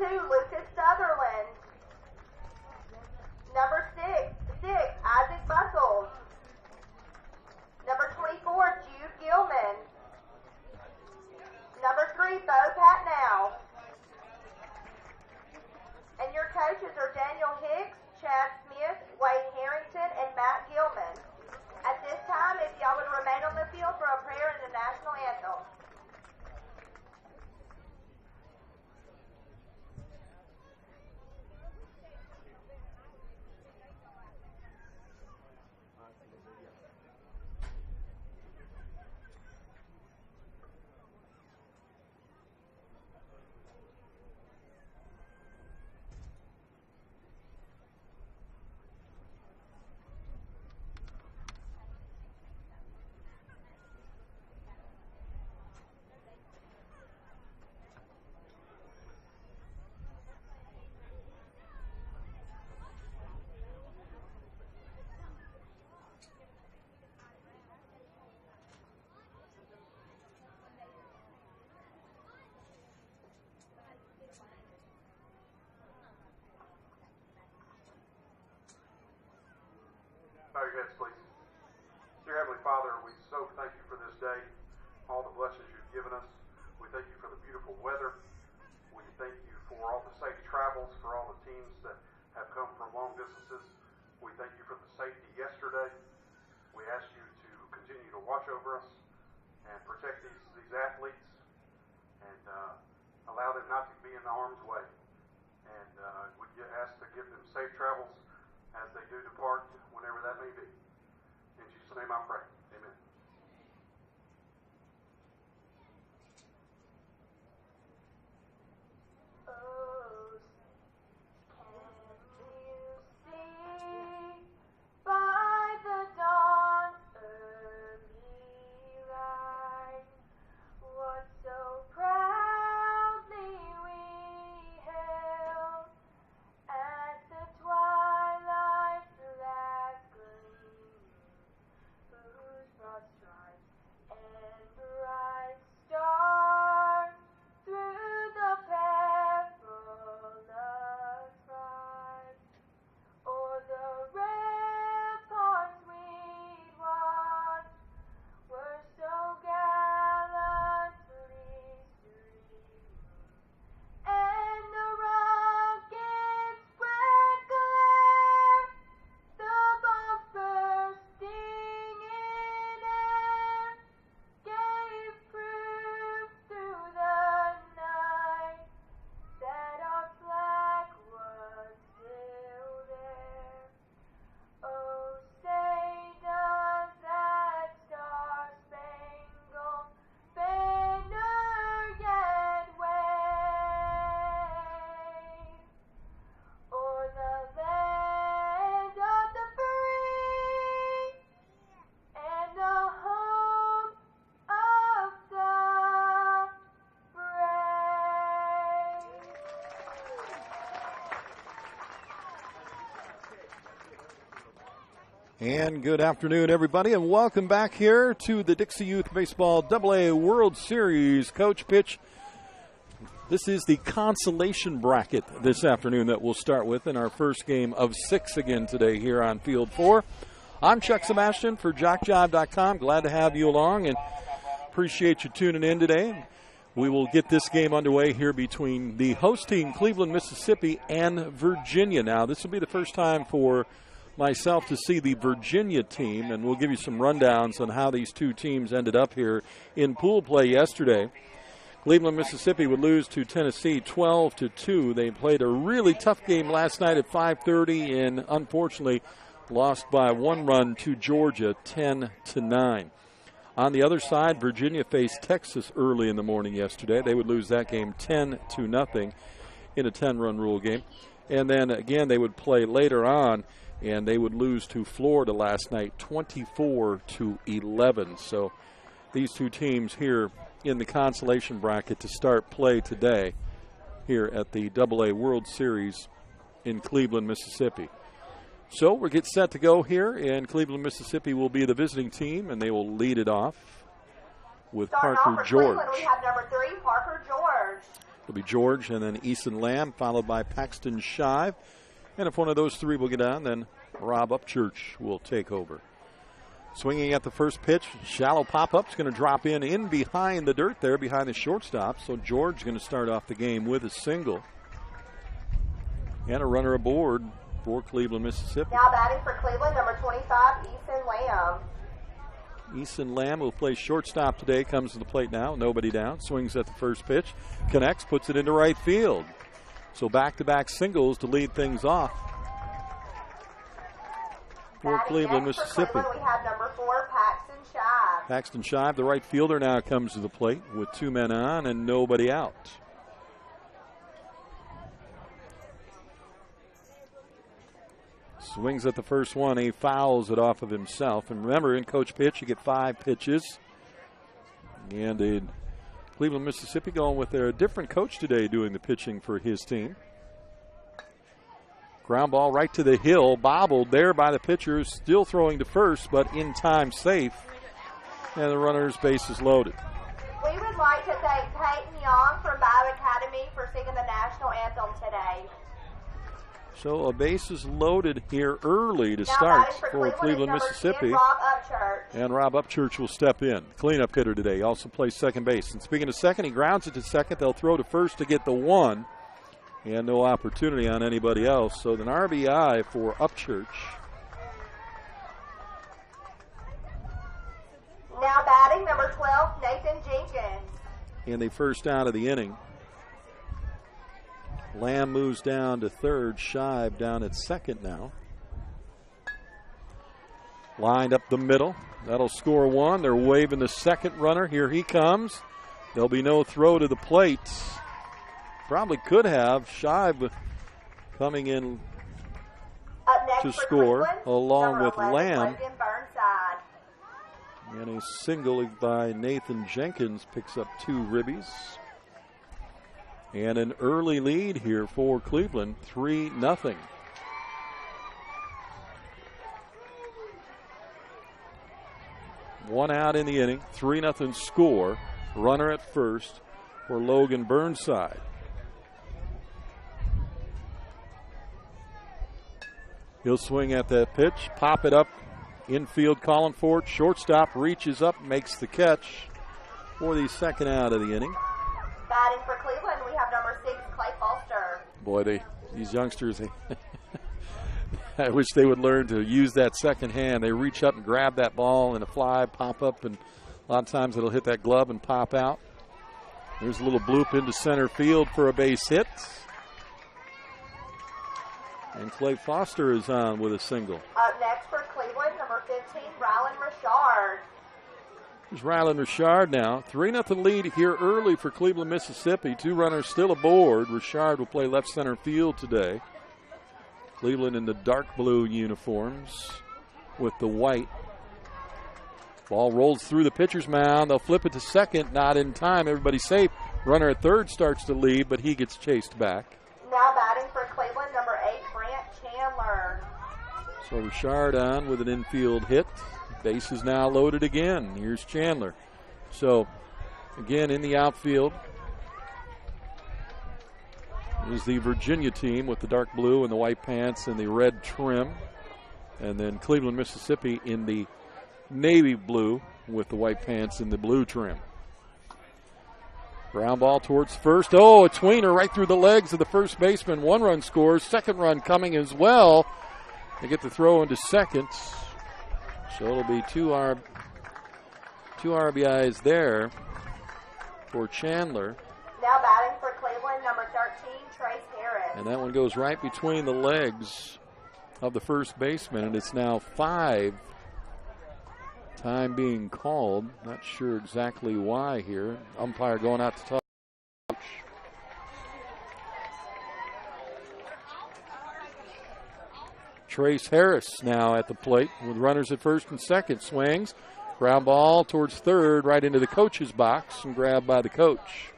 2, Lucas Sutherland. Number 6, Isaac Buckles. Number 24, Jude Gilman. Number 3, Bo Patnow. And your coaches are Daniel Hicks, Chad Smith, Wade Harrington, and Matt Gilman. At this time, if y'all would remain on the field for a prayer and the national anthem. Bow your heads, please. Dear Heavenly Father, we so thank you for this day, all the blessings you've given us. We thank you for the beautiful weather. We thank you for all the safe travels for all the teams that have come from long distances. We thank you for the safety yesterday. We ask you to continue to watch over us and protect these athletes and allow them not to be in harm's way. And we ask to give them safe travels as they do depart, whenever that may be. In Jesus' name I pray. Amen. Oh, can you see by the dawn's early light what so proudly we hailed at the twilight's last gleam, whose broad stripes and bright stars through the perilous fight, o'er the ramparts we'd watched, were so gallantly streaming, and the rockets spread glare, the bombs bursting in air, gave proof through the night that our flag was still there. Oh, say does that star-spangled banner yet wave o'er the land of the free and the home of the brave? And good afternoon, everybody, and welcome back here to the Dixie Youth Baseball AA World Series Coach Pitch. This is the consolation bracket this afternoon that we'll start with in our first game of 6 again today here on Field 4. I'm Chuck Sebastian for JockJive.com. Glad to have you along and appreciate you tuning in today. We will get this game underway here between the host team, Cleveland, Mississippi, and Virginia. Now, this will be the first time for myself to see the Virginia team, and we'll give you some rundowns on how these two teams ended up here in pool play yesterday. Cleveland, Mississippi would lose to Tennessee 12-2. They played a really tough game last night at 5:30 and unfortunately lost by 1 run to Georgia 10-9. On the other side, Virginia faced Texas early in the morning yesterday. They would lose that game 10-0 in a 10-run rule game. And then again they would play later on, and they would lose to Florida last night 24-11. So these two teams here in the consolation bracket to start play today here at the AA World Series in Cleveland, Mississippi. So we're getting set to go here, and Cleveland, Mississippi will be the visiting team, and they will lead it off with Starting Parker off for George. Cleveland, we have number 3, Parker George. It'll be George and then Eason Lamb, followed by Paxton Shive. And if one of those three will get on, then Rob Upchurch will take over. Swinging at the first pitch, shallow pop-up's going to drop in behind the dirt there, behind the shortstop. So George is going to start off the game with a single. And a runner aboard for Cleveland, Mississippi. Now batting for Cleveland, number 25, Eason Lamb. Eason Lamb, who plays shortstop today, comes to the plate now. Nobody down. Swings at the first pitch. Connects, puts it into right field. So back-to-back singles to lead things off for Cleveland, Mississippi. For Cleveland, we have number 4, Paxton Shive. Paxton Shive, the right fielder, now comes to the plate with 2 men on and nobody out. Swings at the first one. He fouls it off of himself. And remember, in coach pitch, you get 5 pitches. And Cleveland, Mississippi going with their different coach today doing the pitching for his team. Ground ball right to the hill, bobbled there by the pitcher, still throwing to first, but in time safe. And the runner's base is loaded. We would like to thank Peyton Young from Bio Academy for singing the national anthem today. So a base is loaded here early to start for Cleveland, Mississippi. And Rob Upchurch will step in. Cleanup hitter today. He also plays second base. And speaking of second, he grounds it to second. They'll throw to first to get the 1. And no opportunity on anybody else. So an RBI for Upchurch. Now batting, number 12, Nathan Jenkins. In the first out of the inning. Lamb moves down to third. Shive down at second now. Lined up the middle. That'll score 1. They're waving the second runner. Here he comes. There'll be no throw to the plate. Probably could have. Shive coming in to score along with Lamb. And a single by Nathan Jenkins picks up 2 ribbies. And an early lead here for Cleveland, 3-0. One out in the inning, 3-0 score. Runner at first for Logan Burnside. He'll swing at that pitch, pop it up, infield calling for it. Shortstop reaches up, makes the catch for the second out of the inning. Batting for Cleveland, we have number 6, Clay Foster. Boy, these youngsters, I wish they would learn to use that second hand. They reach up and grab that ball in a fly, pop up, and a lot of times it'll hit that glove and pop out. There's a little bloop into center field for a base hit. And Clay Foster is on with a single. Up next for Cleveland, number 15, Rylan Richard. There's Rylan Richard now. 3-0 lead here early for Cleveland, Mississippi. 2 runners still aboard. Richard will play left center field today. Cleveland in the dark blue uniforms with the white. Ball rolls through the pitcher's mound. They'll flip it to second. Not in time. Everybody's safe. Runner at third starts to lead, but he gets chased back. Now batting for Cleveland, number 8, Grant Chandler. So Richard on with an infield hit. Base is now loaded again. Here's Chandler. So, again, in the outfield is the Virginia team with the dark blue and the white pants and the red trim. And then Cleveland, Mississippi in the navy blue with the white pants and the blue trim. Ground ball towards first. Oh, a tweener right through the legs of the first baseman. 1 run scores. Second run coming as well. They get the throw into second. So it'll be two RBIs there for Chandler. Now batting for Cleveland, number 13, Trace Harris. And that one goes right between the legs of the first baseman, and it's now 5. Time being called. Not sure exactly why here. Umpire going out to talk. Trace Harris now at the plate with runners at first and second. Swings. Ground ball towards third, right into the coach's box and grabbed by the coach.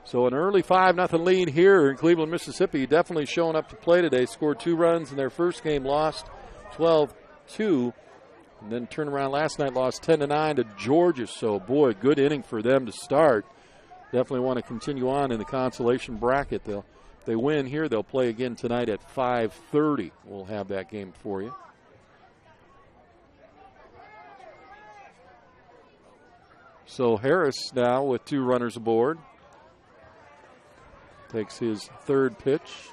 So an early 5-0 lead here in Cleveland, Mississippi. Definitely showing up to play today. Scored 2 runs in their first game, lost 12-2. And then turned around last night, lost 10-9 to Georgia. So, boy, good inning for them to start. definitely want to continue on in the consolation bracket. If they win here, they'll play again tonight at 5:30. We'll have that game for you. So Harris now with 2 runners aboard. Takes his third pitch.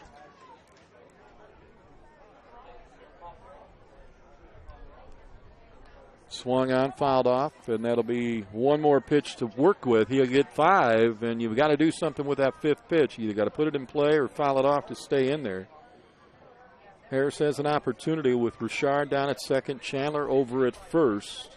Swung on, fouled off, and that'll be one more pitch to work with. He'll get 5, and you've got to do something with that 5th pitch. You either got to put it in play or foul it off to stay in there. Harris has an opportunity with Richard down at second, Chandler over at first.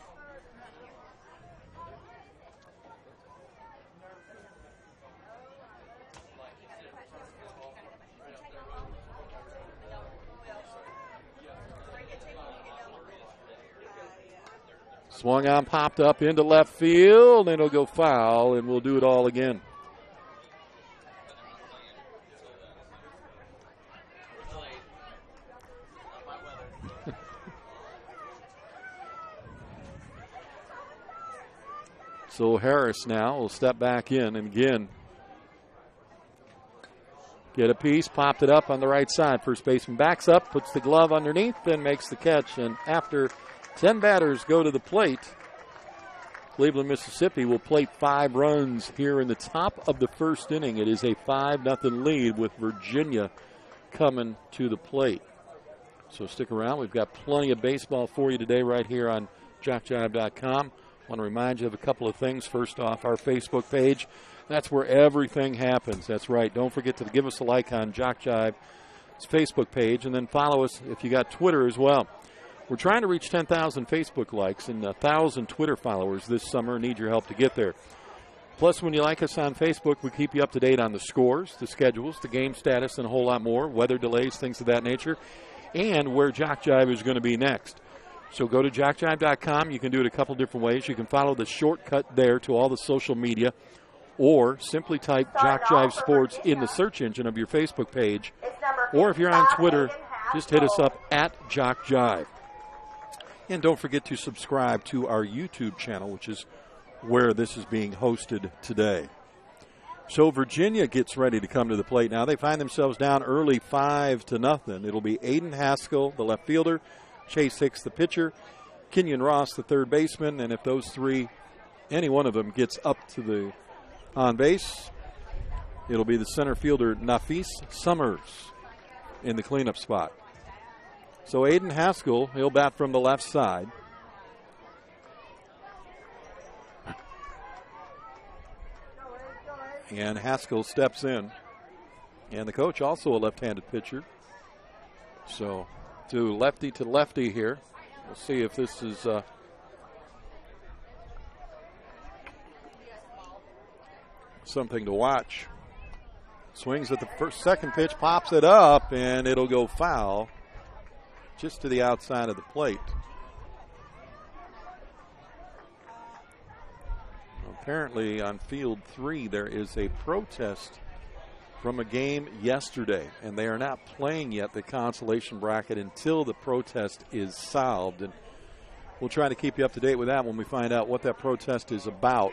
Swung on, popped up into left field, and it'll go foul, and we'll do it all again. So Harris now will step back in, and again, get a piece, popped it up on the right side. First baseman backs up, puts the glove underneath, then makes the catch, and after 10 batters go to the plate, Cleveland, Mississippi will plate 5 runs here in the top of the first inning. It is a 5-0 lead with Virginia coming to the plate. So stick around. We've got plenty of baseball for you today right here on JockJive.com. I want to remind you of a couple of things. First off, our Facebook page. That's where everything happens. That's right. Don't forget to give us a like on JockJive's Facebook page, and then follow us if you got Twitter as well. We're trying to reach 10,000 Facebook likes and 1,000 Twitter followers this summer. Need your help to get there. Plus, when you like us on Facebook, we keep you up to date on the scores, the schedules, the game status, and a whole lot more, weather delays, things of that nature, and where JockJive is going to be next. So go to JockJive.com. You can do it a couple different ways. You can follow the shortcut there to all the social media, or simply type JockJive Sports in the search engine of your Facebook page. Or if you're on Twitter, just hit us up at JockJive. And don't forget to subscribe to our YouTube channel, which is where this is being hosted today. So Virginia gets ready to come to the plate now. They find themselves down early 5-0. It'll be Aiden Haskell, the left fielder, Chase Hicks, the pitcher, Kenyon Ross, the third baseman, and if those 3, any one of them gets up to the on base, it'll be the center fielder Nafis Summers in the cleanup spot. So Aiden Haskell, he'll bat from the left side. And Haskell steps in. And the coach, also a left-handed pitcher. So to lefty here. We'll see if this is something to watch. Swings at the second pitch, pops it up, and it'll go foul. Just to the outside of the plate. Apparently on field 3 there is a protest from a game yesterday, and they are not playing yet the consolation bracket until the protest is solved. And we'll try to keep you up to date with that when we find out what that protest is about.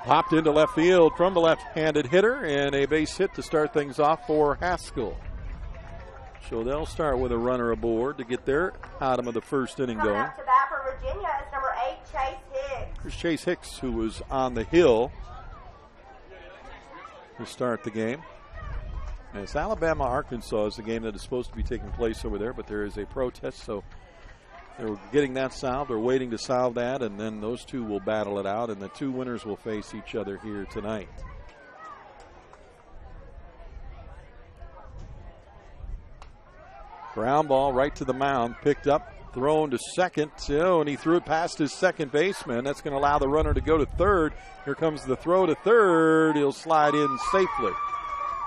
Popped into left field from the left-handed hitter, and a base hit to start things off for Haskell. So they'll start with a runner aboard to get their bottom of the first inning going. Coming up to bat for Virginia is number 8, Chase Hicks. Here's Chase Hicks, who was on the hill to start the game. And it's Alabama-Arkansas is the game that is supposed to be taking place over there, but there is a protest, so they're getting that solved. They're waiting to solve that, and then those two will battle it out, and the 2 winners will face each other here tonight. Ground ball right to the mound, picked up, thrown to second. Oh, and he threw it past his second baseman. That's going to allow the runner to go to third. Here comes the throw to third. He'll slide in safely.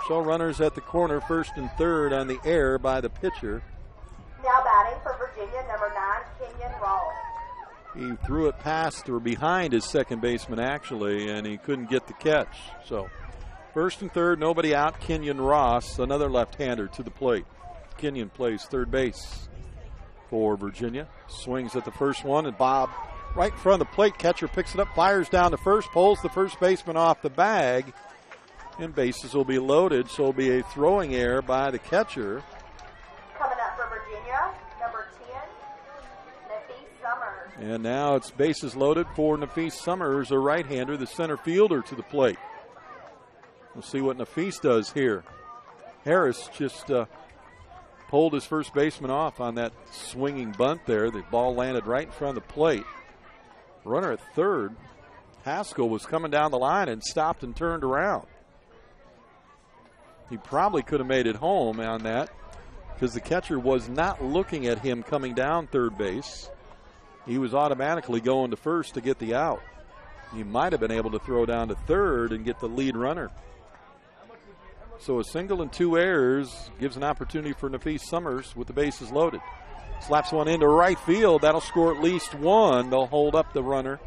So runners at the corner, first and third on the air by the pitcher. Now batting for Virginia, number 9, Kenyon Ross. He threw it past or behind his second baseman, actually, and he couldn't get the catch. So First and third, nobody out. Kenyon Ross, another left-hander, to the plate. Kenyon plays third base for Virginia. Swings at the first one, and Bob right in front of the plate. Catcher picks it up, fires down to first, pulls the first baseman off the bag, and bases will be loaded, so it'll be a throwing error by the catcher. Coming up for Virginia, number 10, Nafis Summers. And now it's bases loaded for Nafis Summers, a right-hander, the center fielder, to the plate. We'll see what Nafis does here. Harris just pulled his first baseman off on that swinging bunt there. The ball landed right in front of the plate. Runner at third, Haskell, was coming down the line and stopped and turned around. He probably could have made it home on that because the catcher was not looking at him coming down third base. He was automatically going to first to get the out. He might have been able to throw down to third and get the lead runner. So a single and two errors gives an opportunity for Nafis Summers with the bases loaded. Slaps one into right field. That'll score at least one. They'll hold up the runner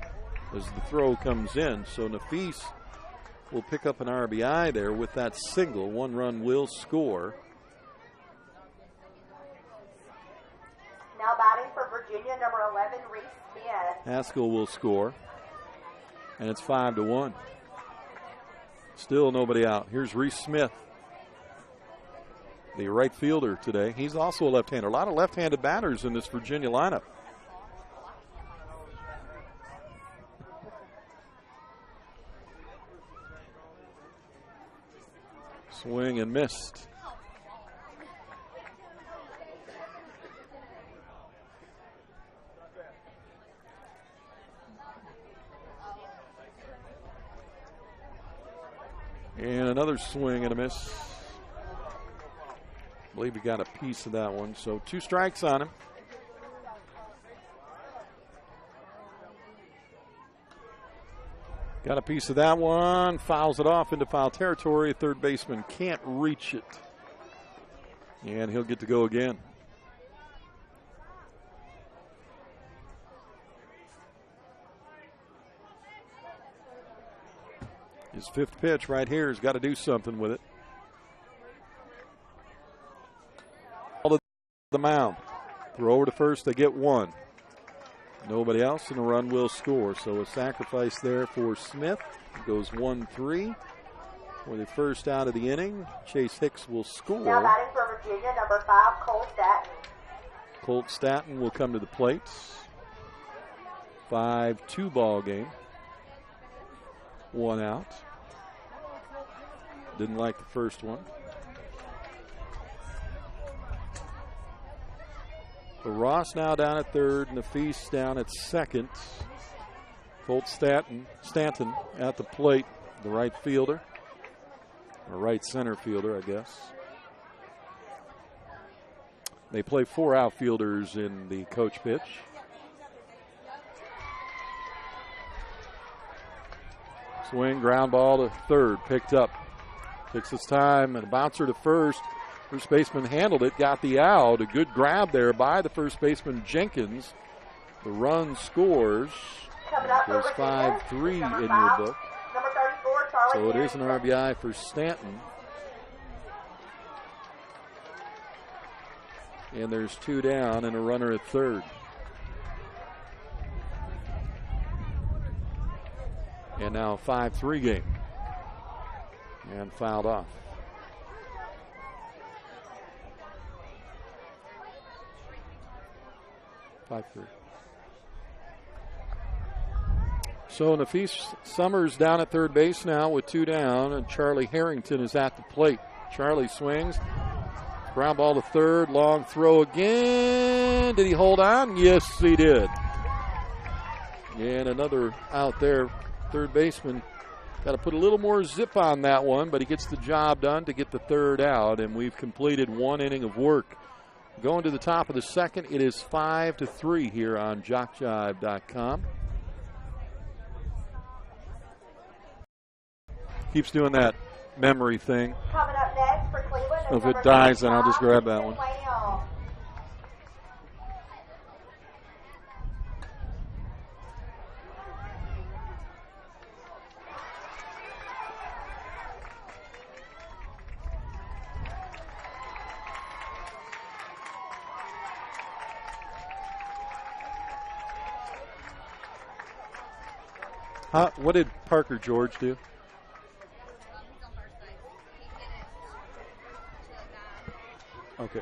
as the throw comes in. So Nafis will pick up an RBI there with that single. One run will score. Now batting for Virginia, number 11, Reese Smith. Haskell will score. And it's 5-1. Still nobody out. Here's Reese Smith, the right fielder today. He's also a left-hander. A lot of left-handed batters in this Virginia lineup. Swing and missed. And another swing and a miss. I believe he got a piece of that one. So 2 strikes on him. Got a piece of that one. Fouls it off into foul territory. Third baseman can't reach it. And he'll get to go again. His 5th pitch right here has got to do something with it. All to the mound. Throw over to first, they get 1. Nobody else, and a run will score. So a sacrifice there for Smith. It goes 1-3 for the first out of the inning. Chase Hicks will score. Now batting for Virginia, number 5, Colt Staton. Colt Staton will come to the plate. 5-2 ball game. 1 out. Didn't like the first one. So Ross now down at third, Nafis down at second. Colt Stanton at the plate, the right fielder, or right center fielder, I guess. They play 4 outfielders in the coach pitch. Swing, ground ball to third, picked up. Takes his time and a bouncer to first. First baseman handled it, got the out. A good grab there by the first baseman, Jenkins. The run scores. Goes 5-3 in your book. Number 34, Charlie So it is an Harrison. RBI for Stanton. And there's 2 down and a runner at third. And now a 5-3 game. And fouled off. 5-3. So Nafis Summers down at third base now with 2 down, and Charlie Harrington is at the plate. Charlie swings. Ground ball to third. Long throw again. Did he hold on? Yes, he did. And another out there. Third baseman got to put a little more zip on that one, but he gets the job done to get the third out, and we've completed 1 inning of work. Going to the top of the second, it is 5-3 here on JockJive.com. Keeps doing that memory thing. Coming up next for Cleveland. If it dies, then I'll just grab that one. What did Parker George do? Okay.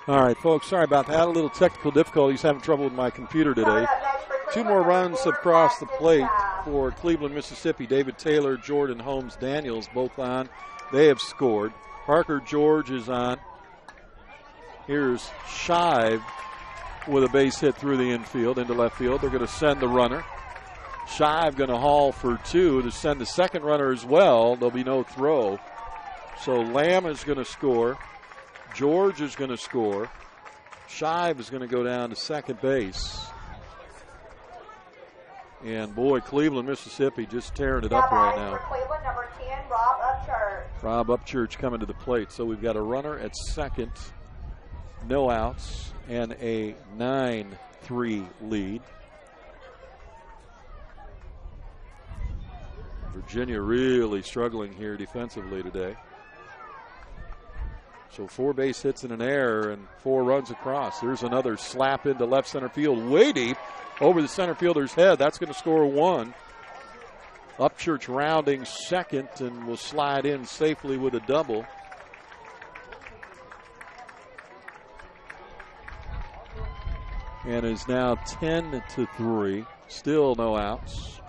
All right, folks, sorry about that. A little technical difficulties, having trouble with my computer today. 2 more runs across the plate for Cleveland, Mississippi. David Taylor, Jordan Holmes Daniels, both on. They have scored. Parker George is on. Here's Shive with a base hit through the infield into left field. They're going to send the runner. Shive going to haul for 2 to send the second runner as well. There'll be no throw. So Lamb is going to score. George is going to score. Shive is going to go down to second base. And boy, Cleveland, Mississippi just tearing it up right now. For Cleveland, number 10, Rob Upchurch. Rob Upchurch coming to the plate. So we've got a runner at second, no outs, and a 9-3 lead. Virginia really struggling here defensively today. So 4 base hits and an error and 4 runs across. There's another slap into left center field, way deep over the center fielder's head. That's going to score 1. Upchurch rounding second and will slide in safely with a double. And is now 10-3. Still no outs.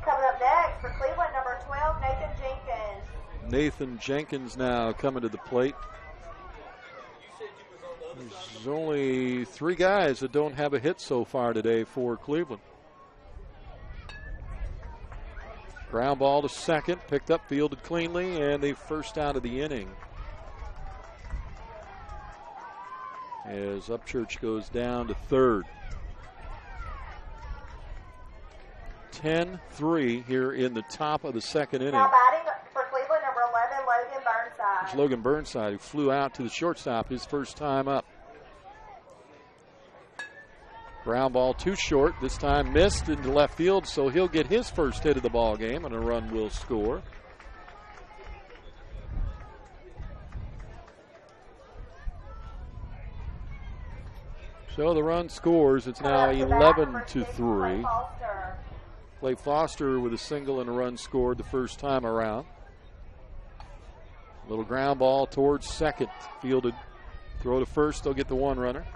Coming up next for Cleveland, number 12, Nathan Jenkins. Nathan Jenkins now coming to the plate. There's only 3 guys that don't have a hit so far today for Cleveland. Ground ball to second, picked up, fielded cleanly, and the first out of the inning. As Upchurch goes down to third. 10-3 here in the top of the second inning. Now batting for Cleveland, number 11, Logan Burnside. It's Logan Burnside, who flew out to the shortstop his first time up. Ground ball too short. This time missed into left field, so he'll get his first hit of the ball game, and a run will score. So the run scores. It's now 11-3. Clay Foster with a single and a run scored the first time around. Little ground ball towards second. Fielded. Throw to first. They'll get the 1 runner.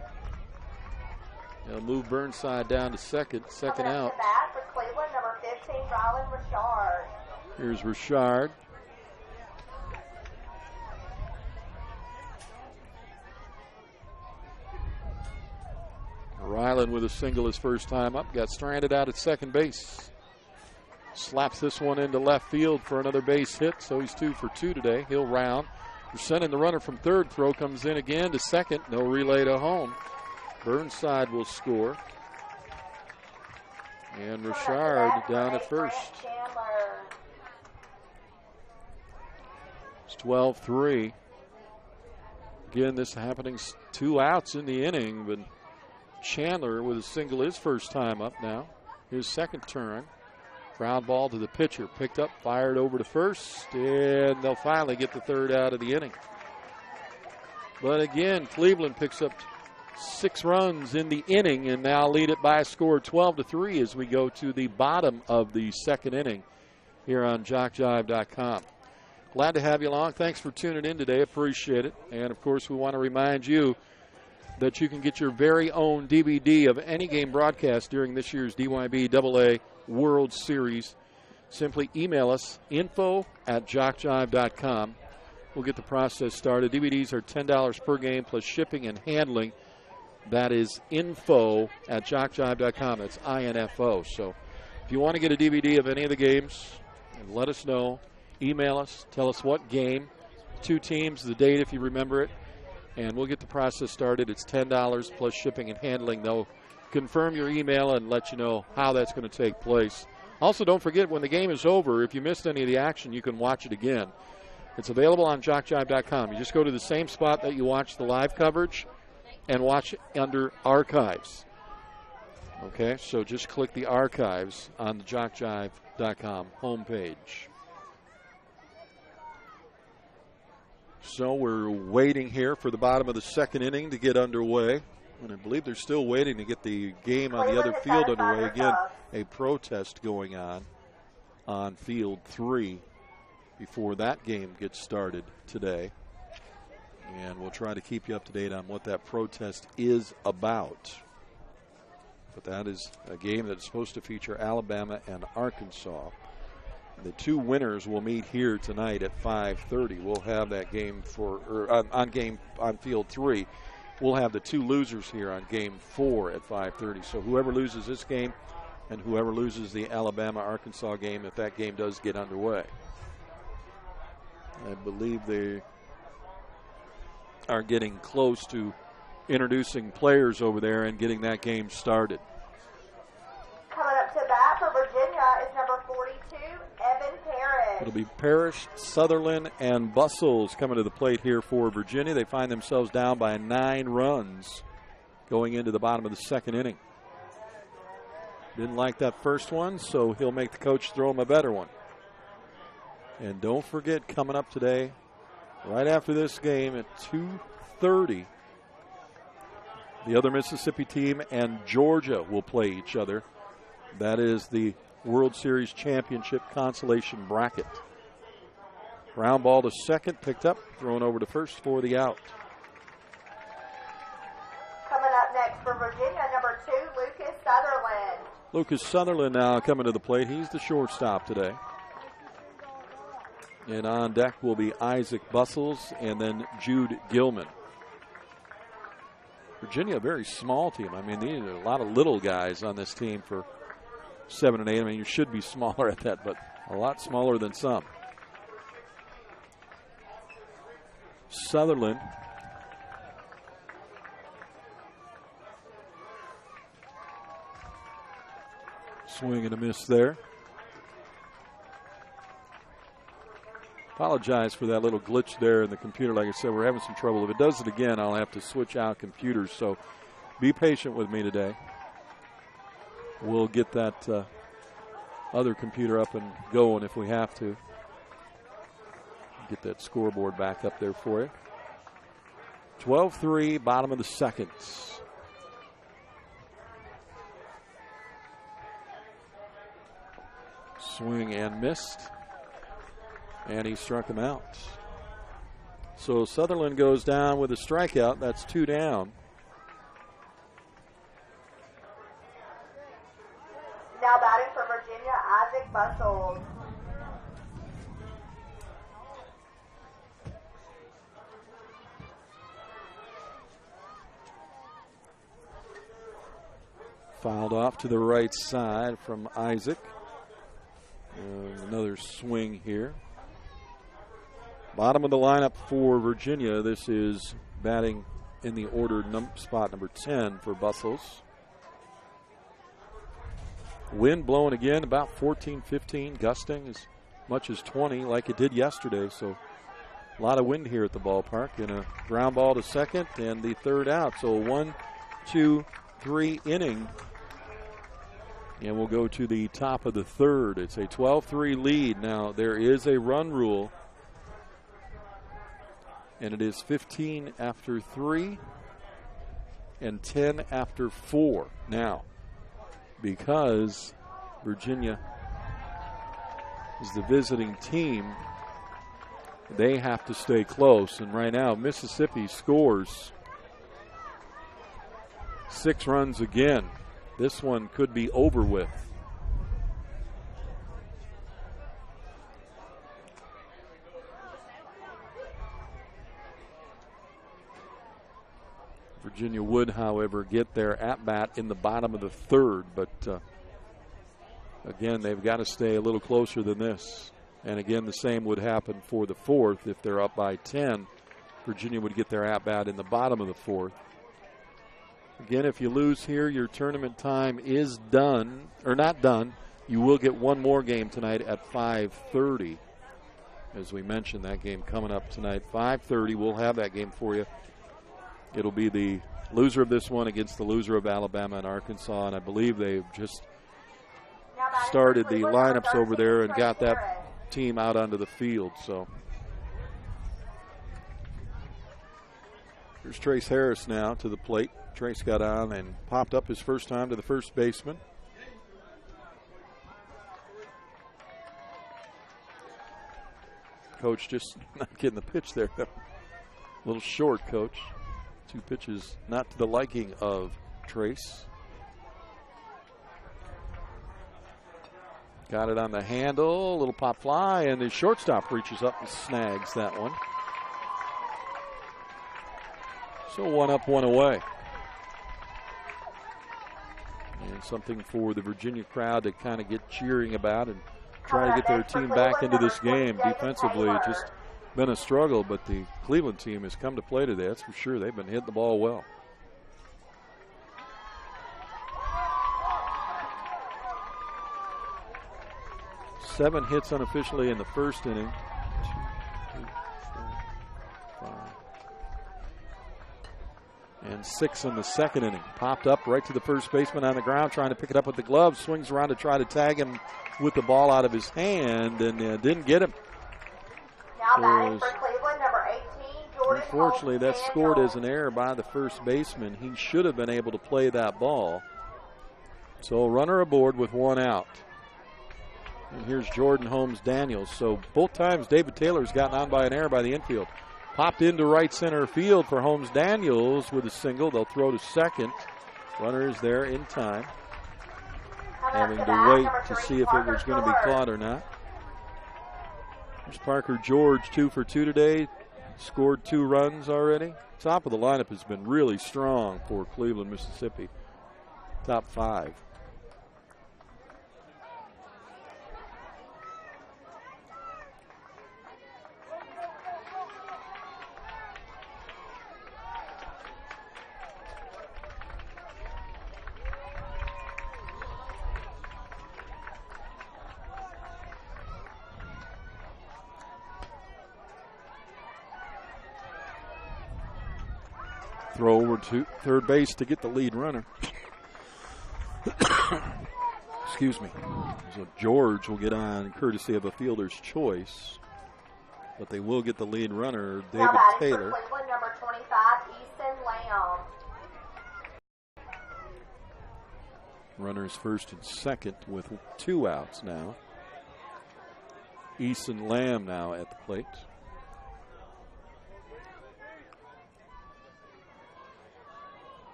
They'll move Burnside down to second. Second out. For Cleveland, number 15, Rylan Richard. Here's Richard. Rylan with a single his first time up. Got stranded out at second base. Slaps this one into left field for another base hit, so he's 2 for 2 today. He'll round. We're sending the runner from third. Throw comes in again to second. No relay to home. Burnside will score. And Richard down at first. It's 12-3. Again, this happening 2 outs in the inning, but Chandler with a single his first time up now. His second turn. Ground ball to the pitcher. Picked up, fired over to first, and they'll finally get the third out of the inning. But again, Cleveland picks up 6 runs in the inning and now lead it by a score 12-3 as we go to the bottom of the second inning here on JockJive.com. Glad to have you along. Thanks for tuning in today. Appreciate it. And, of course, we want to remind you that you can get your very own DVD of any game broadcast during this year's DYB AA World Series. Simply email us, info@jockjive.com. We'll get the process started. DVDs are $10 per game plus shipping and handling. That is info@jockjive.com. That's INFO. So if you want to get a DVD of any of the games, let us know. Email us. Tell us what game, 2 teams, the date if you remember it, and we'll get the process started. It's $10 plus shipping and handling. They'll confirm your email and let you know how that's going to take place. Also, don't forget, when the game is over, if you missed any of the action, you can watch it again. It's available on JockJive.com. You just go to the same spot that you watch the live coverage and watch it under Archives. Okay, so just click the Archives on the JockJive.com homepage. So we're waiting here for the bottom of the second inning to get underway. And I believe they're still waiting to get the game on the other field underway. Again, a protest going on field 3 before that game gets started today. And we'll try to keep you up to date on what that protest is about. But that is a game that's supposed to feature Alabama and Arkansas. The two winners will meet here tonight at 5:30. We'll have that game on field 3. We'll have the two losers here on game 4 at 5:30. So whoever loses this game and whoever loses the Alabama-Arkansas game, if that game does get underway. I believe they are getting close to introducing players over there and getting that game started. Coming up to bat for Virginia is number 42, Evan Parrish. It'll be Parrish, Sutherland, and Bustles coming to the plate here for Virginia. They find themselves down by 9 runs going into the bottom of the second inning. Didn't like that first one, so he'll make the coach throw him a better one. And don't forget, coming up today, right after this game at 2:30, the other Mississippi team and Georgia will play each other. That is the World Series Championship Consolation Bracket. Ground ball to second, picked up, thrown over to first for the out. Coming up next for Virginia, number 2, Lucas Sutherland. Lucas Sutherland now coming to the plate. He's the shortstop today. And on deck will be Isaac Bustles and then Jude Gilman. Virginia, a very small team. I mean, there are a lot of little guys on this team for 7 and 8. I mean, you should be smaller at that, but a lot smaller than some. Sutherland swing and a miss there. Apologize for that little glitch there in the computer. Like I said, we're having some trouble. If it does it again, I'll have to switch out computers. So be patient with me today. We'll get that other computer up and going if we have to. Get that scoreboard back up there for you. 12-3, bottom of the second. Swing and missed. And he struck him out. So Sutherland goes down with a strikeout. That's 2 down. Now batting for Virginia, Isaac Bustles. Fouled off to the right side from Isaac. Another swing here. Bottom of the lineup for Virginia. This is batting in the order spot number 10 for Bustles. Wind blowing again, about 14, 15, gusting as much as 20 like it did yesterday. So a lot of wind here at the ballpark. And a ground ball to second and the third out. So 1, 2, 3 inning. And we'll go to the top of the third. It's a 12-3 lead. Now there is a run rule. And it is 15 after 3 and 10 after 4. Now, because Virginia is the visiting team, they have to stay close. And right now, Mississippi scores 6 runs again. This one could be over with. Virginia would, however, get their at-bat in the bottom of the third, but again, they've got to stay a little closer than this. And again, the same would happen for the fourth. If they're up by 10, Virginia would get their at-bat in the bottom of the fourth. Again, if you lose here, your tournament time is done, or not done. You will get one more game tonight at 5:30. As we mentioned, that game coming up tonight, 5:30. We'll have that game for you. It'll be the loser of this one against the loser of Alabama and Arkansas, and I believe they've just started the lineups over there and got that team out onto the field. So Here's Trace Harris now to the plate. Trace got on and popped up his first time to the first baseman. Coach just not getting the pitch there. A little short, Coach. 2 pitches not to the liking of Trace. Got it on the handle, a little pop fly, and the shortstop reaches up and snags that one. So 1 up, 1 away. And something for the Virginia crowd to kind of get cheering about and try to get their team back into this game. Defensively, it's just been a struggle, but the Cleveland team has come to play today, that's for sure. They've been hitting the ball well. Seven hits unofficially in the first inning. 1, 2, 3, 4, 5. And 6 in the second inning. Popped up right to the first baseman on the ground, trying to pick it up with the glove. Swings around to try to tag him with the ball out of his hand, and didn't get him. Now batting for Cleveland, number 18, Jordan. Unfortunately, that's scored as an error by the first baseman. He should have been able to play that ball. So runner aboard with 1 out. And here's Jordan Holmes Daniels. So both times David Taylor's gotten on by an error by the infield. Popped into right center field for Holmes Daniels with a single. They'll throw to second. Runner is there in time. Having to wait to see if it was going to be caught or not. There's Parker George, 2 for 2 today. Scored 2 runs already. Top of the lineup has been really strong for Cleveland, Mississippi. Top 5. Throw over to third base to get the lead runner. Excuse me. So George will get on courtesy of a fielder's choice. But they will get the lead runner, David Taylor. For Cleveland, number 25, Easton Lamb. Runners first and second with 2 outs now. Easton Lamb now at the plate.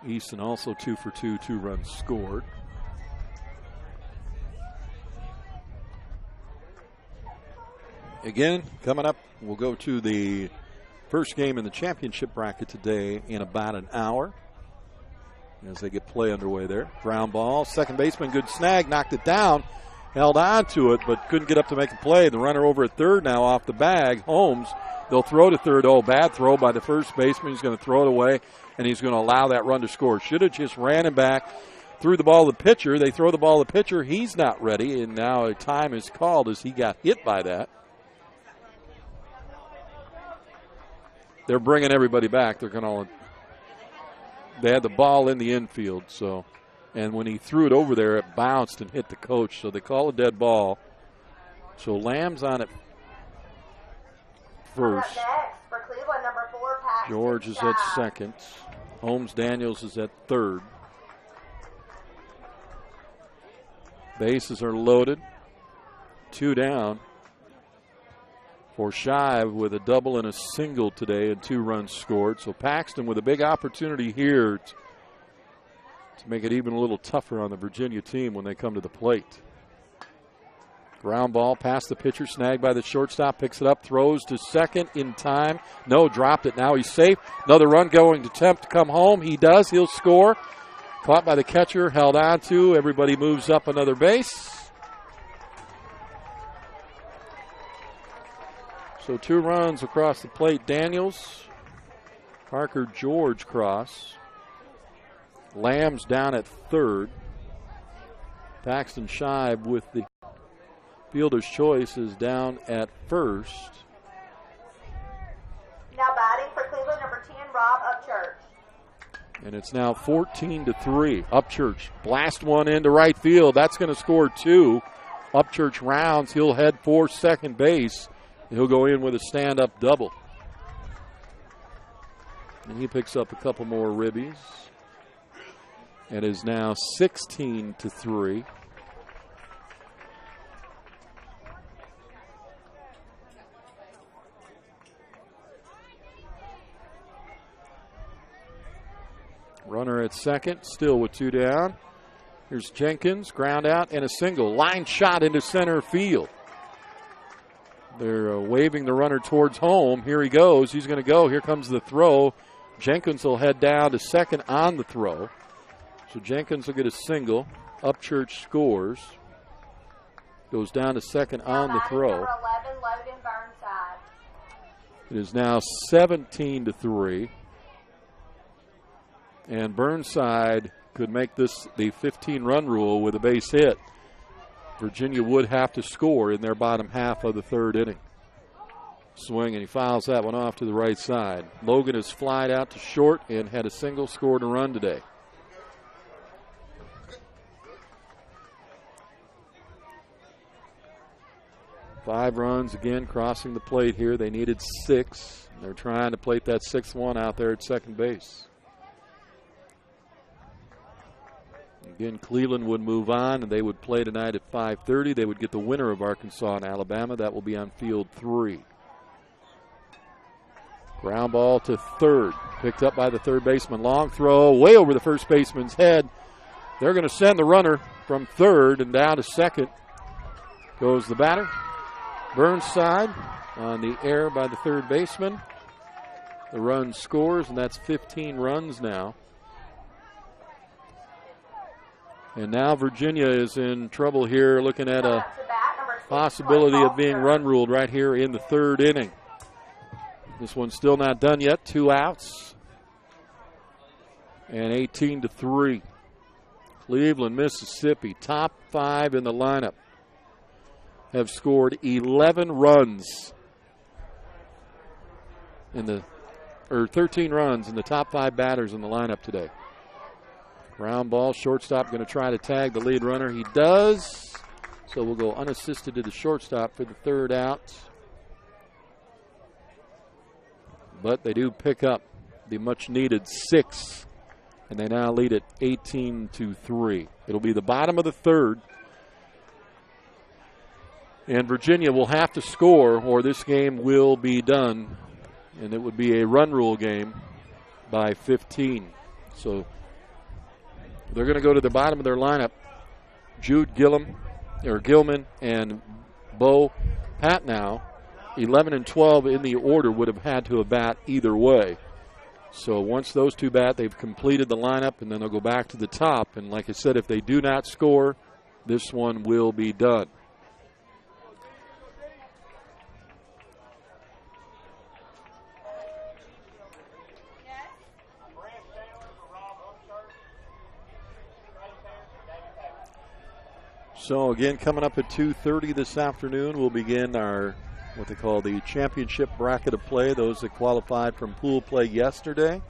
Easton also 2 for 2, 2 runs scored. Again, coming up, we'll go to the first game in the championship bracket today in about an hour as they get play underway there. Ground ball, second baseman, good snag, knocked it down, held on to it, but couldn't get up to make a play. The runner over at third now off the bag, Holmes. They'll throw to third. Oh, bad throw by the first baseman. He's going to throw it away, and he's going to allow that run to score. Should have just ran him back, threw the ball to the pitcher. They throw the ball to the pitcher. He's not ready, and now a time is called as he got hit by that. They're bringing everybody back. They had the ball in the infield, so, and when he threw it over there, it bounced and hit the coach, so they call a dead ball. So Lamb's on it first. For Cleveland, number 4, Paxton George is at second. Holmes Daniels is at third. Bases are loaded. 2 down for Shive with a double and a single today and 2 runs scored. So Paxton with a big opportunity here to make it even a little tougher on the Virginia team when they come to the plate. Ground ball past the pitcher, snagged by the shortstop, picks it up, throws to second in time. No, dropped it. Now he's safe. Another run going to attempt to come home. He does. He'll score. Caught by the catcher, held on to. Everybody moves up another base. So 2 runs across the plate. Daniels, Parker George cross. Lamb's down at third. Paxton Shive with the fielder's choice is down at first. Now batting for Cleveland, number 10, Rob Upchurch. And it's now 14-3. Upchurch blast one into right field. That's going to score 2. Upchurch rounds. He'll head for second base. He'll go in with a stand-up double. And he picks up a couple more ribbies. It is now 16-3. Runner at second, still with 2 down. Here's Jenkins, ground out and a single. Line shot into center field. They're waving the runner towards home. Here he goes. He's going to go. Here comes the throw. Jenkins will head down to second on the throw. So Jenkins will get a single. Upchurch scores. Goes down to second on the throw. Number 11, Logan Burnside. It is now 17-3. And Burnside could make this the 15-run rule with a base hit. Virginia would have to score in their bottom half of the third inning. Swing, and he fouls that one off to the right side. Logan has flied out to short and had a single, scored a run today. Five runs again crossing the plate here. They needed 6. They're trying to plate that 6th one out there at second base. Again, Cleveland would move on, and they would play tonight at 5:30. They would get the winner of Arkansas and Alabama. That will be on field 3. Ground ball to third. Picked up by the third baseman. Long throw way over the first baseman's head. They're going to send the runner from third and down to second. Goes the batter. Burnside on the air by the third baseman. The run scores, and that's 15 runs now. And now Virginia is in trouble here, looking at a possibility of being run ruled right here in the third inning. This one's still not done yet. 2 outs. And 18-3. Cleveland, Mississippi, top 5 in the lineup, have scored 11 runs in 13 runs in the top 5 batters in the lineup today. Ground ball, shortstop going to try to tag the lead runner. He does. So we'll go unassisted to the shortstop for the third out. But they do pick up the much-needed 6, and they now lead it 18-3. It'll be the bottom of the third, and Virginia will have to score or this game will be done, and it would be a run rule game by 15. So they're going to go to the bottom of their lineup. Jude Gilman and Bo Patnow, 11 and 12 in the order, would have had to have bat either way. So once those two bat, they've completed the lineup, and then they'll go back to the top. And like I said, if they do not score, this one will be done. So again, coming up at 2:30 this afternoon, we'll begin our what they call the championship bracket of play, those that qualified from pool play yesterday.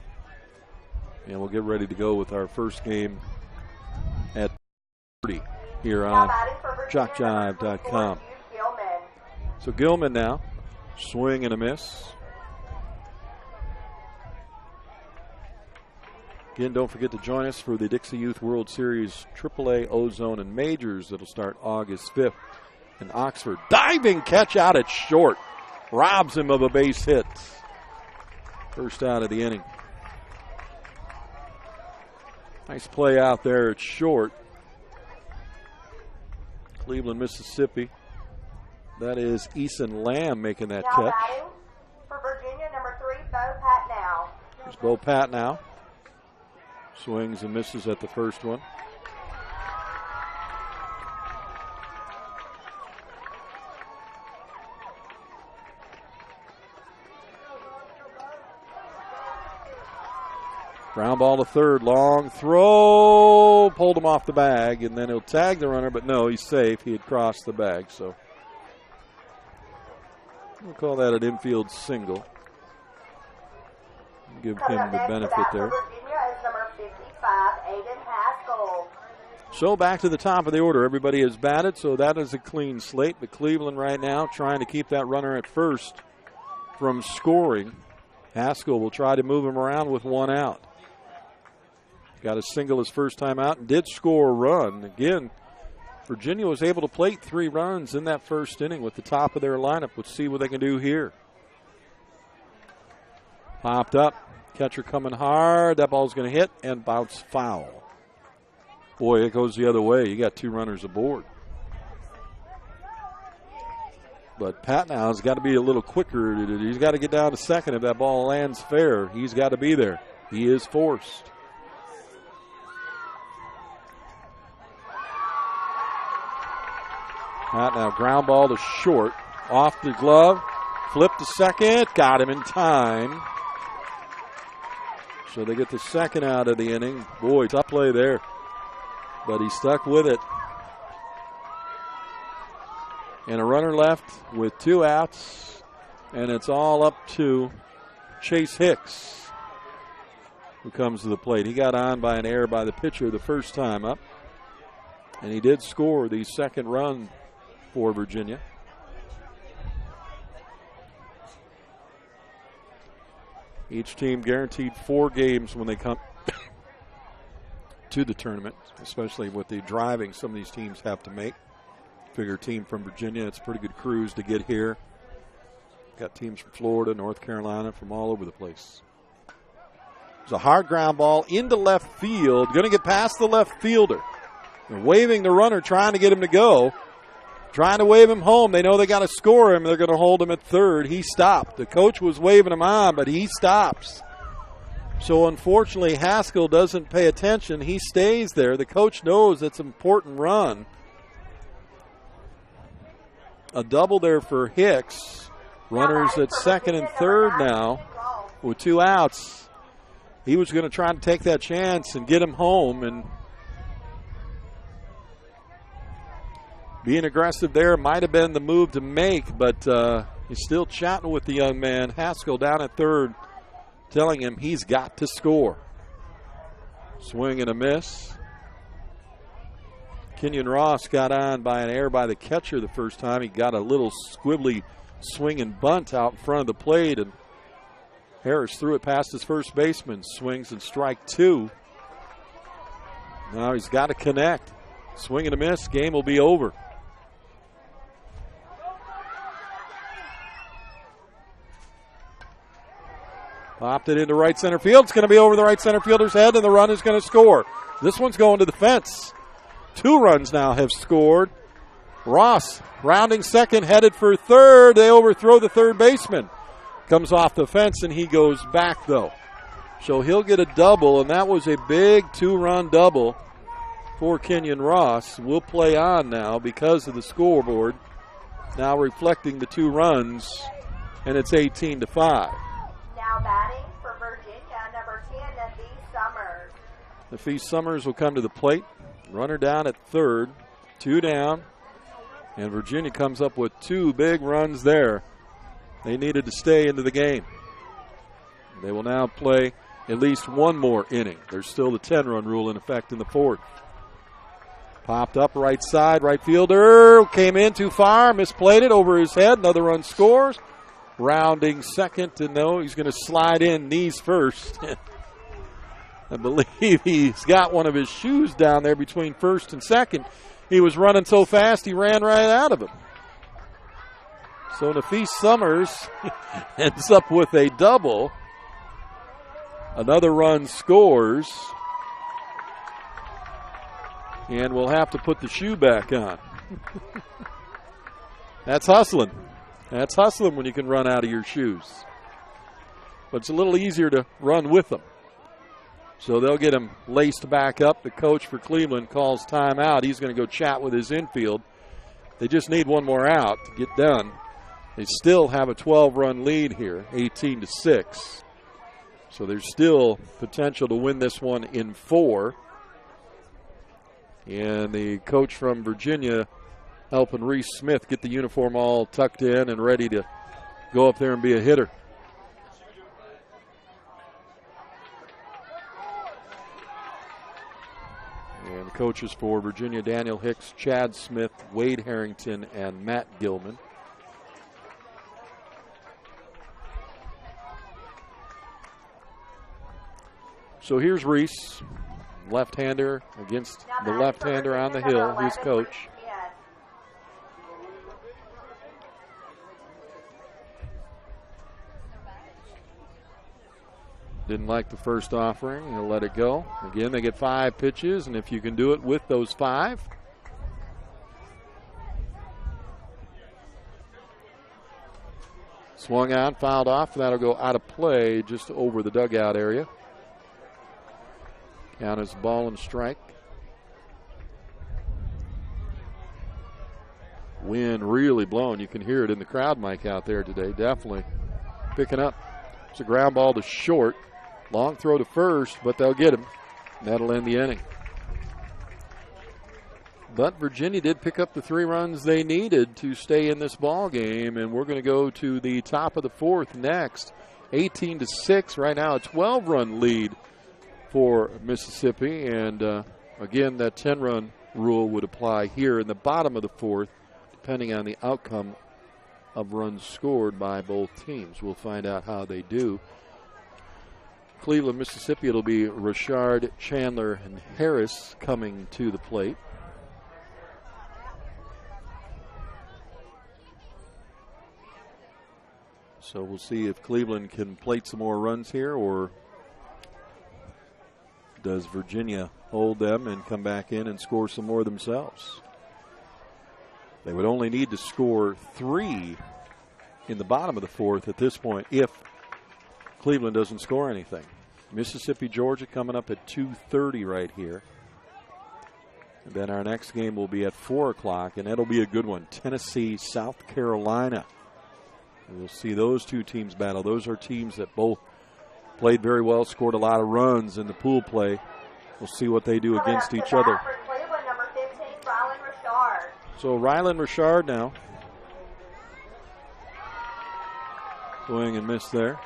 And we'll get ready to go with our first game at 30 here on JockJive.com. So Gilman now, swing and a miss. Again, don't forget to join us for the Dixie Youth World Series AAA Ozone and Majors that'll start August 5th in Oxford. Diving catch out at short. Robs him of a base hit. First out of the inning. Nice play out there at short. Cleveland, Mississippi. That is Eason Lamb making that now catch. Batting for Virginia, number 3, Bo Patnow. There's Bo Patnow. Swings and misses at the first one. Ground ball to third, long throw, pulled him off the bag, and then he'll tag the runner, but no, he's safe. He had crossed the bag, so we'll call that an infield single. Give him the benefit there. So back to the top of the order. Everybody has batted, so that is a clean slate. But Cleveland right now trying to keep that runner at first from scoring. Haskell will try to move him around with one out. Got a single his first time out and did score a run. Again, Virginia was able to plate 3 runs in that first inning with the top of their lineup. Let's see what they can do here. Popped up. Catcher coming hard. That ball's going to hit and bounce foul. Boy, it goes the other way. You got 2 runners aboard. But Pat now has got to be a little quicker. He's got to get down to second if that ball lands fair. He's got to be there. He is forced. Pat now ground ball to short. Off the glove. Flip to second. Got him in time. So they get the second out of the inning. Boy, tough play there. But he stuck with it. And a runner left with 2 outs. And it's all up to Chase Hicks, who comes to the plate. He got on by an error by the pitcher the first time up. And he did score the second run for Virginia. Each team guaranteed 4 games when they come to the tournament, especially with the driving some of these teams have to make. Figure team from Virginia, it's a pretty good cruise to get here. Got teams from Florida, North Carolina, from all over the place. It's a hard ground ball into left field. Going to get past the left fielder. They're waving the runner, trying to get him to go. Trying to wave him home. They know they got to score him. They're going to hold him at third. He stopped. The coach was waving him on, but he stops. So unfortunately, Haskell doesn't pay attention. He stays there. The coach knows it's an important run. A double there for Hicks. Runners at second and third now with 2 outs. He was going to try to take that chance and get him home, and being aggressive there might have been the move to make, but he's still chatting with the young man. Haskell down at third, telling him he's got to score. Swing and a miss. Kenyon Ross got on by an error by the catcher the first time. He got a little squibbly swing and bunt out in front of the plate, and Harris threw it past his first baseman. Swings and strike 2. Now he's got to connect. Swing and a miss. Game will be over. Popped it into right center field. It's going to be over the right center fielder's head, and the run is going to score. This one's going to the fence. 2 runs now have scored. Ross rounding second, headed for third. They overthrow the third baseman. Comes off the fence, and he goes back, though. So he'll get a double, and that was a big 2-run double for Kenyon Ross. We'll play on now because of the scoreboard. Now reflecting the 2 runs, and it's 18-5. Now batting for Virginia, number 10, Nafis Summers. Nafis Summers will come to the plate. Runner down at third, 2 down, and Virginia comes up with 2 big runs there. They needed to stay into the game. They will now play at least 1 more inning. There's still the 10-run rule in effect in the 4th. Popped up right side, right fielder came in too far, misplayed it over his head. Another run scores. Rounding second, and no, he's going to slide in knees first. I believe he's got one of his shoes down there between first and second. He was running so fast he ran right out of him. So Nafis Summers ends up with a double. Another run scores. And we'll have to put the shoe back on. That's hustling. That's hustling when you can run out of your shoes. But it's a little easier to run with them. So they'll get him laced back up. The coach for Cleveland calls timeout. He's going to go chat with his infield. They just need 1 more out to get done. They still have a 12-run lead here, 18-6. So there's still potential to win this one in 4. And the coach from Virginia helping Reese Smith get the uniform all tucked in and ready to go up there and be a hitter. And the coaches for Virginia, Daniel Hicks, Chad Smith, Wade Harrington, and Matt Gilman. So here's Reese, left-hander against the left-hander on the hill, his coach. Didn't like the first offering. He'll let it go. Again, they get 5 pitches, and if you can do it with those 5. Swung on, fouled off. That'll go out of play just over the dugout area. Count as ball and strike. Wind really blowing. You can hear it in the crowd mic out there today. Definitely picking up. It's a ground ball to short. Long throw to first, but they'll get him. That'll end the inning. But Virginia did pick up the 3 runs they needed to stay in this ball game, and we're going to go to the top of the 4th next. 18-6 right now, a 12-run lead for Mississippi, and again, that 10-run rule would apply here in the bottom of the 4th, depending on the outcome of runs scored by both teams. We'll find out how they do. Cleveland, Mississippi, it'll be Richard, Chandler, and Harris coming to the plate. So we'll see if Cleveland can plate some more runs here, or does Virginia hold them and come back in and score some more themselves. They would only need to score 3 in the bottom of the 4th at this point if Cleveland doesn't score anything. Mississippi, Georgia coming up at 2:30 right here. And then our next game will be at 4 o'clock, and that'll be a good one. Tennessee, South Carolina. We'll see those 2 teams battle. Those are teams that both played very well, scored a lot of runs in the pool play. We'll see what they do against each other. Cleveland, number 15, Rylan Richard. So Rylan Richard now. Swing and miss there.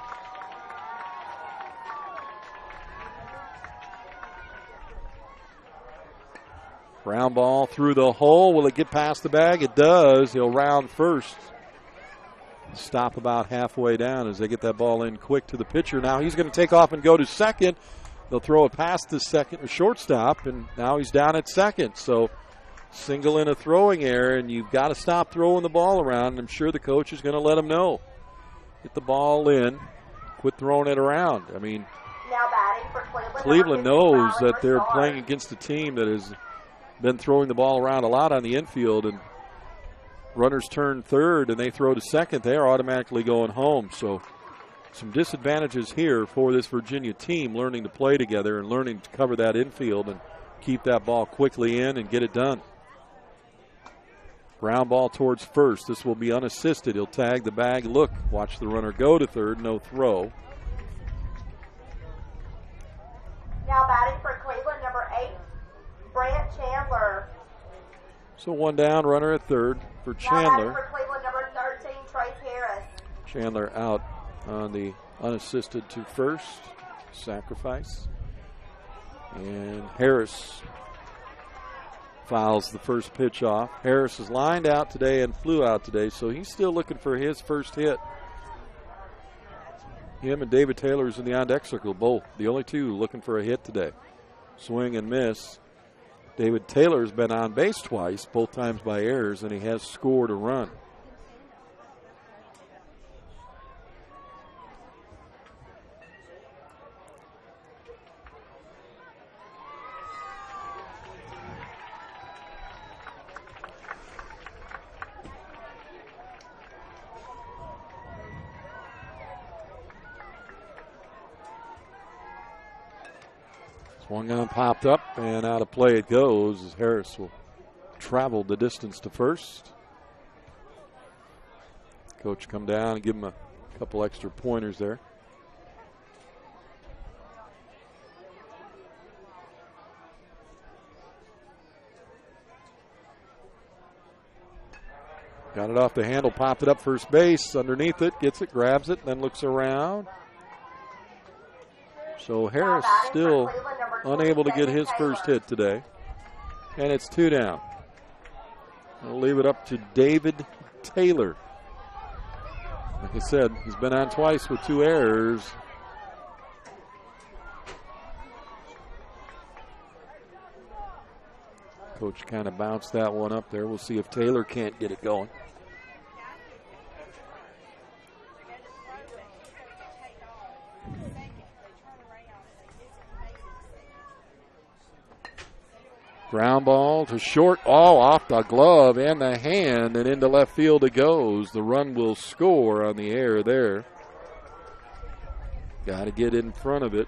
Ground ball through the hole. Will it get past the bag? It does. He'll round first. Stop about halfway down as they get that ball in quick to the pitcher. Now he's going to take off and go to second. They'll throw it past the second or shortstop, and now he's down at second. So single in a throwing error, and you've got to stop throwing the ball around. And I'm sure the coach is going to let him know. Get the ball in. Quit throwing it around. I mean, now batting for Cleveland knows that they're playing against a team that has been throwing the ball around a lot on the infield, and runners turn third and they throw to second, they are automatically going home. So some disadvantages here for this Virginia team, learning to play together and learning to cover that infield and keep that ball quickly in and get it done. Ground ball towards first. This will be unassisted. He'll tag the bag. Look, watch the runner go to third. No throw. Now batting for Cleveland, number 8, Brant Chandler. So one down, runner at third for Chandler. Now batting for Cleveland, number 13, Trace Harris. Chandler out on the unassisted to first. Sacrifice. And Harris fouls the first pitch off. Harris is lined out today and flew out today, so he's still looking for his first hit. Him and David Taylor's in the on-deck circle, both the only two looking for a hit today. Swing and miss. David Taylor's been on base twice, both times by errors, and he has scored a run. Swung on, popped up, and out of play it goes as Harris will travel the distance to first. Coach come down and give him a couple extra pointers there. Got it off the handle, popped it up first base, underneath it, gets it, grabs it, then looks around. So Harris still unable to get his first hit today. And it's 2 down. We'll leave it up to David Taylor. Like I said, he's been on twice with 2 errors. Coach kind of bounced that one up there. We'll see if Taylor can't get it going. Ground ball to short. Oh, off the glove and the hand, and into left field it goes. The run will score on the air there. Got to get in front of it.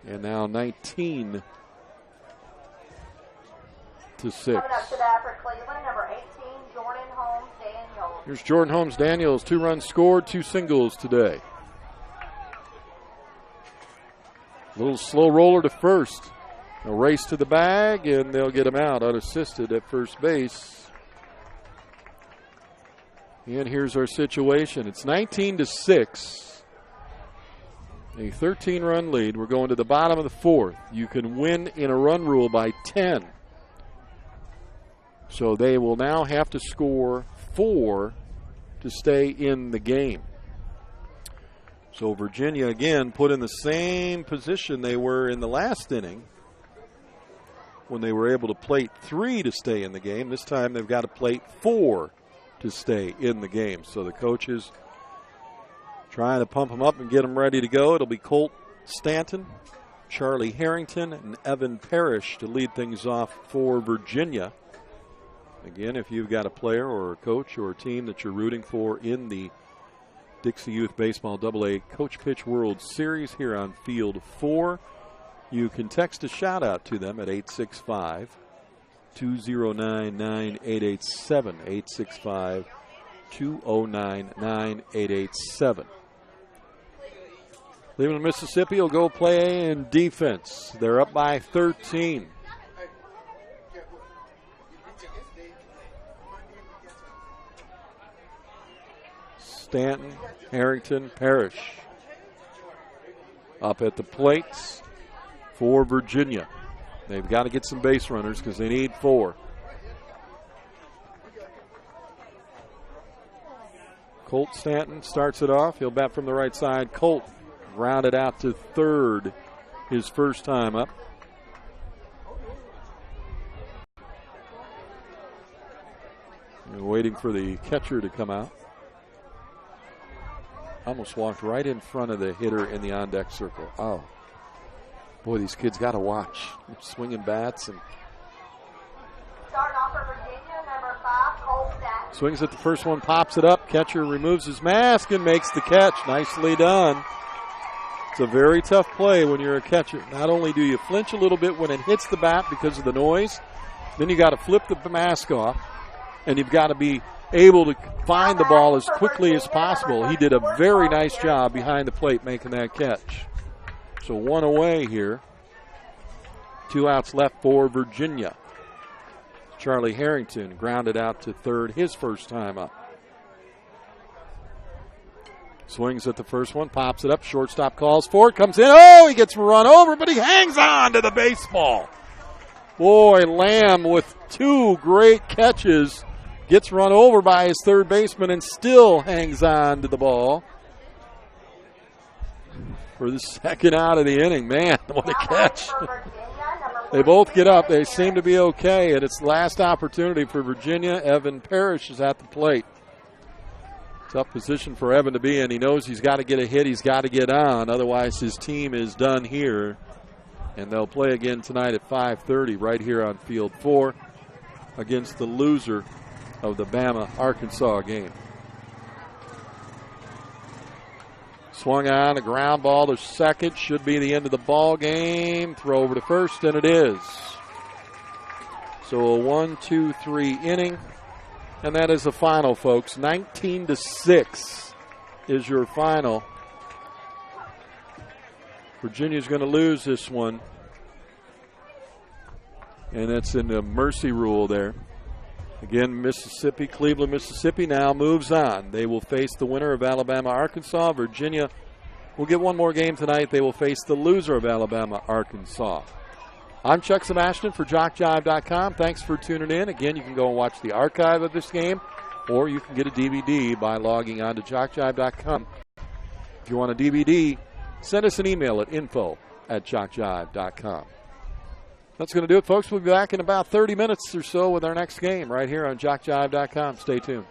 And now 19-6. Coming up to bat for Cleveland, number 18, Jordan Holmes-Daniels. Here's Jordan Holmes-Daniels. 2 runs scored, 2 singles today. Little slow roller to first. A race to the bag, and they'll get him out unassisted at first base. And here's our situation. It's 19-6. A 13-run lead. We're going to the bottom of the 4th. You can win in a run rule by 10. So they will now have to score 4 to stay in the game. So Virginia, again, put in the same position they were in the last inning when they were able to plate 3 to stay in the game. This time they've got to plate 4 to stay in the game. So the coaches trying to pump them up and get them ready to go. It'll be Colt Stanton, Charlie Harrington, and Evan Parrish to lead things off for Virginia. Again, if you've got a player or a coach or a team that you're rooting for in the Dixie Youth Baseball AA Coach Pitch World Series here on Field 4, you can text a shout out to them at 865-209-9887, 865-209-9887. Cleveland, Mississippi will go play in defense. They're up by 13. Stanton, Harrington, Parrish up at the plates for Virginia. They've got to get some base runners because they need 4. Colt Stanton starts it off. He'll bat from the right side. Colt grounded out to third his first time up. We're waiting for the catcher to come out. Almost walked right in front of the hitter in the on-deck circle. Oh, boy, these kids got to watch. Swinging bats. And Starting off for Virginia, number 5, Colt Stanton. Swings at the first one, pops it up. Catcher removes his mask and makes the catch. Nicely done. It's a very tough play when you're a catcher. Not only do you flinch a little bit when it hits the bat because of the noise, then you got to flip the mask off, and you've got to be able to find the ball as quickly as possible. He did a very nice job behind the plate making that catch. So 1 away here. 2 outs left for Virginia. Charlie Harrington grounded out to third his first time up. Swings at the first one, pops it up, shortstop calls for it, comes in. Oh, he gets run over, but he hangs on to the baseball. Boy, Lamb with 2 great catches. Gets run over by his third baseman and still hangs on to the ball for the second out of the inning. Man, what a catch. They both get up. They seem to be okay, and it's the last opportunity for Virginia. Evan Parrish is at the plate. Tough position for Evan to be in. He knows he's got to get a hit. He's got to get on. Otherwise, his team is done here. And they'll play again tonight at 5:30 right here on Field 4 against the loser of the Bama-Arkansas game. Swung on, a ground ball to second. Should be the end of the ball game. Throw over to first, and it is. So a 1-2-3 inning. And that is the final, folks. 19-6 is your final. Virginia's going to lose this one. And that's in the mercy rule there. Again, Mississippi, Cleveland, Mississippi now moves on. They will face the winner of Alabama-Arkansas. Virginia will get one more game tonight. They will face the loser of Alabama-Arkansas. I'm Chuck Sebastian for JockJive.com. Thanks for tuning in. Again, you can go and watch the archive of this game, or you can get a DVD by logging on to JockJive.com. If you want a DVD, send us an email at info@JockJive.com. That's going to do it, folks. We'll be back in about 30 minutes or so with our next game right here on JockJive.com. Stay tuned.